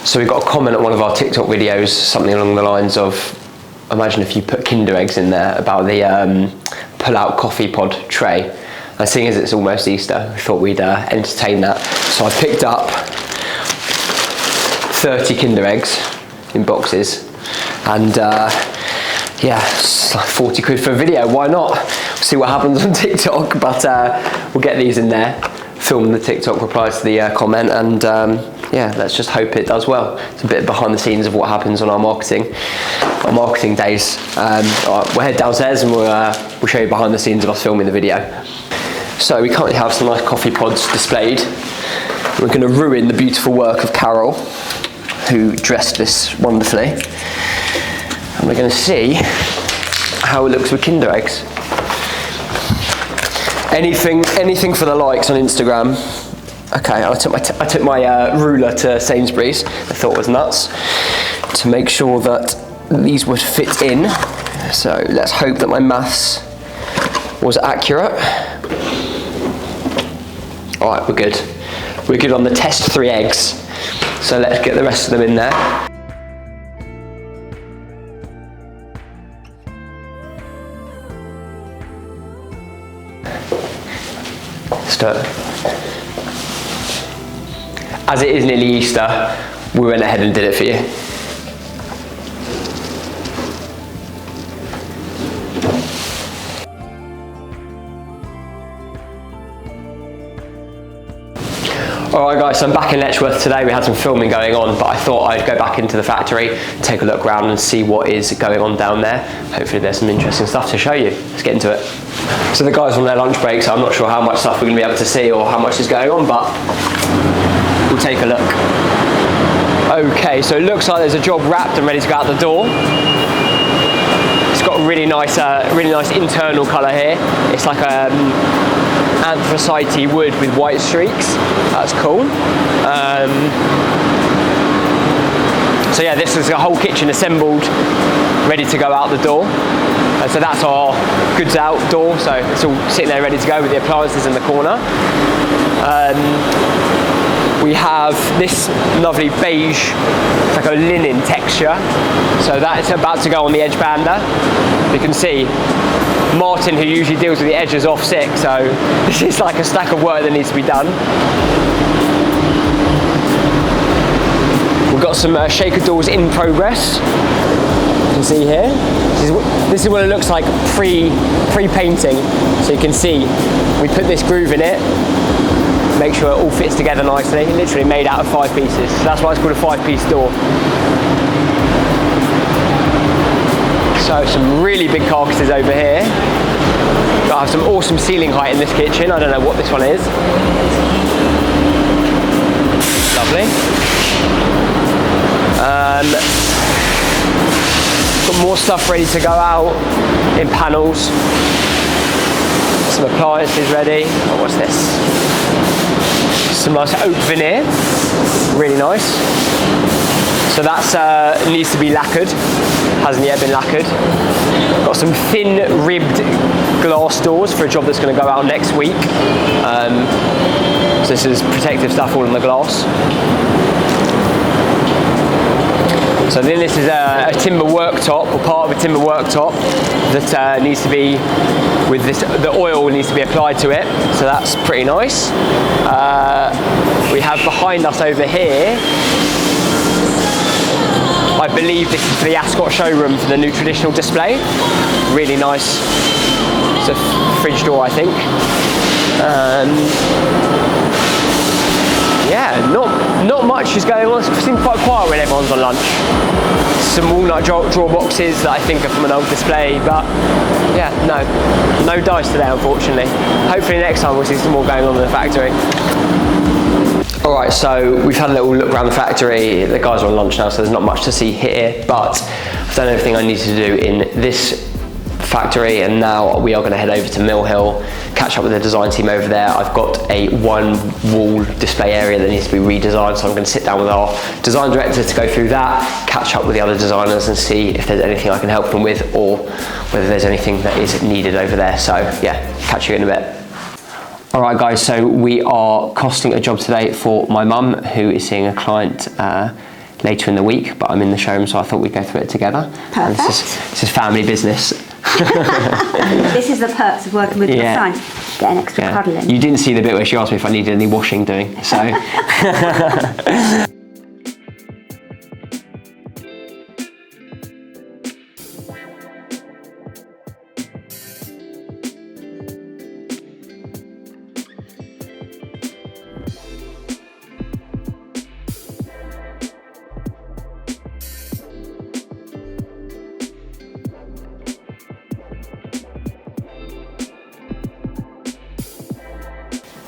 So we got a comment on one of our TikTok videos, something along the lines of, imagine if you put Kinder eggs in there, about the pull-out coffee pod tray. And seeing as it's almost Easter, I thought we'd entertain that. So I picked up 30 Kinder eggs in boxes, and yeah, it's like 40 quid for a video, why not? We'll see what happens on TikTok, but we'll get these in there, film the TikTok replies to the comment, and yeah, let's just hope it does well. It's a bit behind the scenes of what happens on our marketing days. All right, we'll head downstairs and we'll show you behind the scenes of us filming the video. So we currently have some nice coffee pods displayed. We're going to ruin the beautiful work of Carol, who dressed this wonderfully. And we're going to see how it looks with Kinder eggs. Anything for the likes on Instagram. Okay, I took my ruler to Sainsbury's. I thought it was nuts, to make sure that these would fit in. So let's hope that my maths was accurate. All right, we're good. We're good on the test 3 eggs. So let's get the rest of them in there. Start. As it is nearly Easter, we went ahead and did it for you. Alright guys, so I'm back in Letchworth today. We had some filming going on, but I thought I'd go back into the factory, take a look around and see what is going on down there. Hopefully there's some interesting stuff to show you. Let's get into it. So the guys are on their lunch break, so I'm not sure how much stuff we're going to be able to see or how much is going on, but we'll take a look. Okay, so it looks like there's a job wrapped and ready to go out the door. It's got a really nice internal colour here. It's like anthracite wood with white streaks. That's cool. So yeah, this is a whole kitchen assembled, ready to go out the door. And so that's our goods out door. So it's all sitting there ready to go with the appliances in the corner. We have this lovely beige, like a linen texture. So that is about to go on the edge bander. You can see Martin, who usually deals with the edges, off sick, so this is like a stack of work that needs to be done. We've got some shaker doors in progress. You can see here. This is what it looks like pre-painting. So you can see we put this groove in it, make sure it all fits together nicely. Literally made out of 5 pieces. So that's why it's called a 5-piece door. So some really big carcasses over here. Got to have some awesome ceiling height in this kitchen. I don't know what this one is. Lovely. Got more stuff ready to go out in panels. Some appliances ready. Oh, what's this? Some nice oak veneer. Really nice. So that needs to be lacquered. Hasn't yet been lacquered. Got some thin ribbed glass doors for a job that's going to go out next week. So this is protective stuff all in the glass. So then this is a timber worktop, or part of a timber worktop that needs to be, with this, the oil needs to be applied to it. So that's pretty nice. We have behind us over here, I believe this is for the Ascot showroom for the new traditional display. Really nice. It's a fridge door, I think. Yeah, not much is going on. It seems quite quiet when everyone's on lunch. Some walnut drawer boxes that I think are from an old display, but yeah, no dice today, unfortunately. Hopefully next time we'll see some more going on in the factory. Alright, so we've had a little look around the factory. The guys are on lunch now, so there's not much to see here, but I've done everything I needed to do in this factory, and now we are going to head over to Mill Hill, catch up with the design team over there. I've got a 1-wall display area that needs to be redesigned, so I'm going to sit down with our design director to go through that, catch up with the other designers and see if there's anything I can help them with, or whether there's anything that is needed over there. So yeah, catch you in a bit. Alright guys, so we are costing a job today for my mum, who is seeing a client later in the week, but I'm in the showroom, so I thought we'd go through it together. Perfect. And this is family business. This is the perks of working with your son. Get an extra cuddle in. You didn't see the bit where she asked me if I needed any washing doing, so.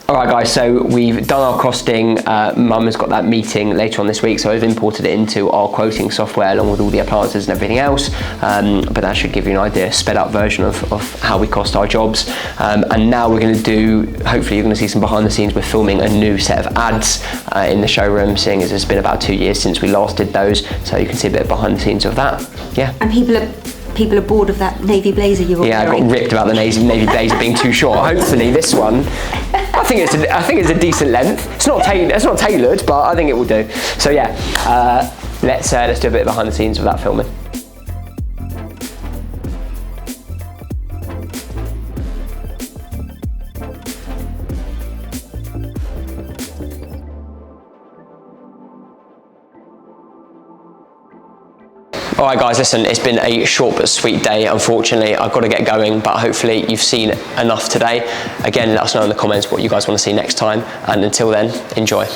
Alright guys, so we've done our costing. Mum has got that meeting later on this week, so I've imported it into our quoting software along with all the appliances and everything else, but that should give you an idea, sped up version of how we cost our jobs. And now we're going to do, hopefully you're going to see some behind the scenes. We're filming a new set of ads in the showroom, seeing as it's been about 2 years since we last did those, so you can see a bit behind the scenes of that. Yeah. And people are bored of that navy blazer you were wearing. I got ripped about the navy blazer being too short. Hopefully this one, I think it's a decent length. It's not tailored, but I think it will do. So yeah, let's do a bit behind the scenes of that filming. Alright guys, listen, it's been a short but sweet day. Unfortunately, I've got to get going, but hopefully you've seen enough today. Again, let us know in the comments what you guys want to see next time, and until then, enjoy.